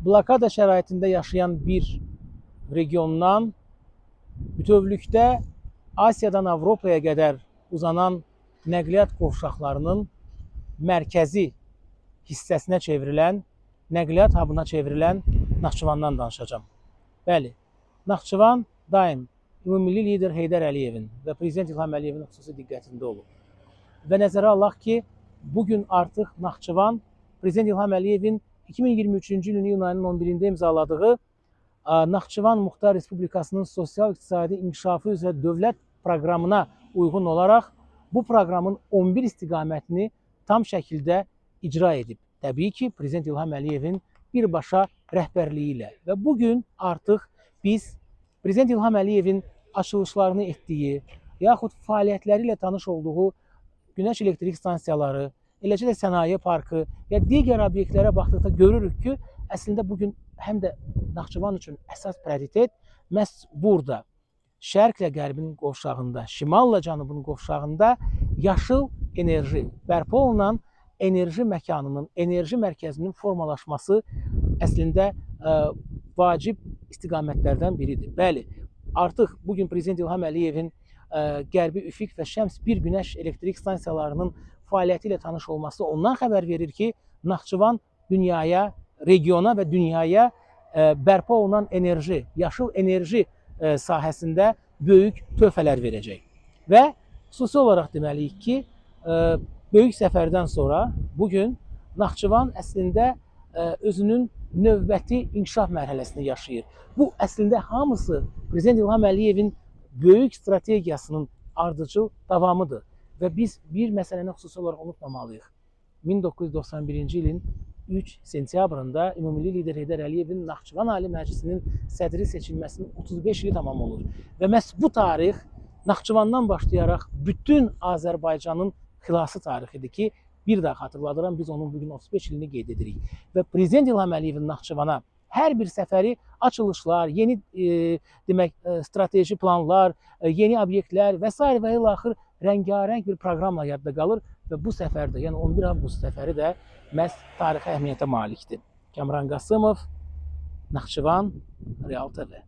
blokada şəraitində yaşayan bir regiondan bütövlükdə Asiyadan Avropaya qədər uzanan nəqliyyat qovşaqlarının mərkəzi hissəsinə çevrilən, nəqliyyat hubuna çevrilən Naxçıvandan danışacağım. Bəli, Naxçıvan daim Ümummilli lider Heydər Əliyevin və Prezident İlham Əliyevin xüsusi diqqətində olub. Və nəzərə alaq ki, bugün artıq Naxçıvan Prezident İlham Əliyevin 2023-cü ilin iyun ayının 11-də imzaladığı Naxçıvan Muxtar Respublikasının sosial-iqtisadi inkişafı üzrə dövlət proqramına uyğun olaraq bu proqramın 11 istiqamətini tam şəkildə icra edib. Təbii ki, Prezident İlham Əliyevin birbaşa rəhbərliyi ilə. Və bugün artıq biz Prezident İlham Əliyevin açılışlarını etdiyi, yaxud fəaliyyətləri ilə tanış olduğu günəş elektrik stansiyaları, eləcə də sənaye parkı və digər obyektlərə baxdıqda görürük ki, əslində bugün həm də Naxçıvan üçün əsas prioritet məhz burada, şərqlə qərbin qovşağında, şimalla cənubun qovşağında yaşıl enerji, bərpa olunan enerji məkanının, enerji mərkəzinin formalaşması əslində vacib istiqamətlərdən biridir. Bəli, artıq bugün Prezident İlham Əliyevin Qərbi Üfüq və Şəms bir günəş elektrik stansiyalarının fəaliyyəti ilə tanış olması ondan xəbər verir ki, Naxçıvan dünyaya, regiona və dünyaya bərpa olunan enerji, yaşıl enerji sahəsində böyük töhfələr verəcək. Və xüsusi olaraq deməliyik ki, böyük səfərdən sonra bugün Naxçıvan əslində özünün növbəti inkişaf mərhələsini yaşayır. Bu əslində hamısı Prezident İlham Əliyevin böyük strategiyasının ardıcıl davamıdır. Və biz bir məsələni xüsusi olaraq unutmamalıyıq. 1991-ci ilin 3 sentyabrında Ümummilli lider Heydər Əliyevin Naxçıvan Ali Məclisinin sədri seçilməsinin 35 ili tamam olur. Və məhz bu tarix Naxçıvandan başlayaraq bütün Azərbaycanın xilası tarixidir ki, bir daha xatırladıram, biz onun bugün 35 ilini qeyd edirik. Və Prezident İlham Əliyevin Naxçıvana hər bir səfəri açılışlar, yeni demək strateji planlar, yeni obyektlər və s. və ilaxır rəngarəng bir proqramla yadda qalır və bu səfərdə, yəni 11 avqust səfəri də məhz tarixi əhəmiyyətə malikdir. Kamran Qasımov, Naxçıvan, Real TV.